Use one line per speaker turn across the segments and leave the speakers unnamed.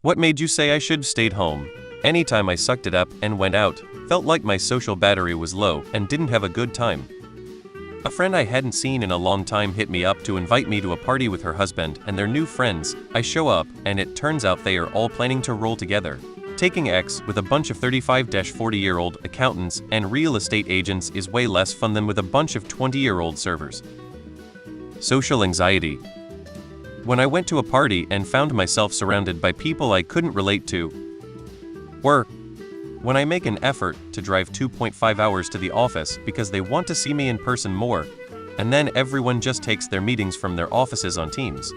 What made you say I should have stayed home? Anytime I sucked it up and went out, felt like my social battery was low and didn't have a good time. A friend I hadn't seen in a long time hit me up to invite me to a party with her husband and their new friends. I show up, and it turns out they are all planning to roll together. Taking X with a bunch of 35-40-year-old accountants and real estate agents is way less fun than with a bunch of 20-year-old servers. Social anxiety. When I went to a party and found myself surrounded by people I couldn't relate to. Work. When I make an effort to drive 2.5 hours to the office because they want to see me in person more, and then everyone just takes their meetings from their offices on Teams.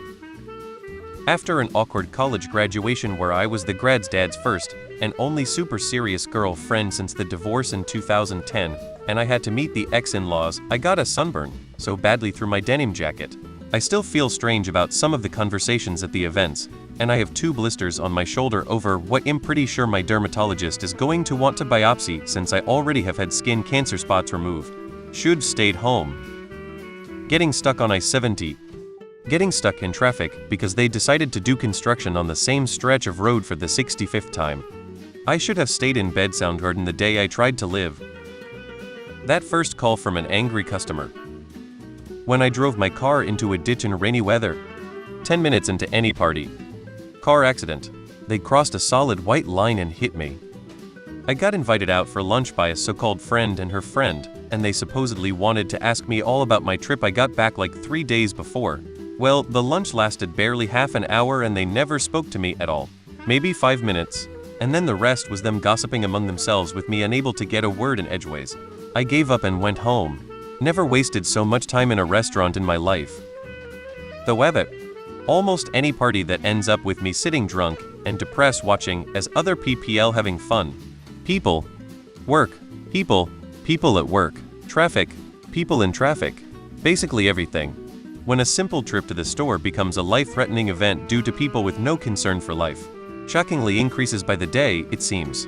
After an awkward college graduation where I was the grad's dad's first and only super serious girlfriend since the divorce in 2010, and I had to meet the ex-in-laws, I got a sunburn so badly through my denim jacket. I still feel strange about some of the conversations at the events, and I have 2 blisters on my shoulder over what I'm pretty sure my dermatologist is going to want to biopsy since I already have had skin cancer spots removed. Should have stayed home. Getting stuck on I-70. Getting stuck in traffic because they decided to do construction on the same stretch of road for the 65th time. I should have stayed in bed. Soundgarden the day I tried to live. That first call from an angry customer. When I drove my car into a ditch in rainy weather. 10 minutes into any party. Car accident. They crossed a solid white line and hit me. I got invited out for lunch by a so-called friend and her friend, and they supposedly wanted to ask me all about my trip I got back like 3 days before. Well, the lunch lasted barely half an hour and they never spoke to me at all. Maybe 5 minutes. And then the rest was them gossiping among themselves with me unable to get a word in edgeways. I gave up and went home. Never wasted so much time in a restaurant in my life. However, almost any party that ends up with me sitting drunk and depressed watching as other PPL having fun. People. Work. People. People at work. Traffic. People in traffic. Basically everything. When a simple trip to the store becomes a life-threatening event due to people with no concern for life. Shockingly increases by the day, it seems.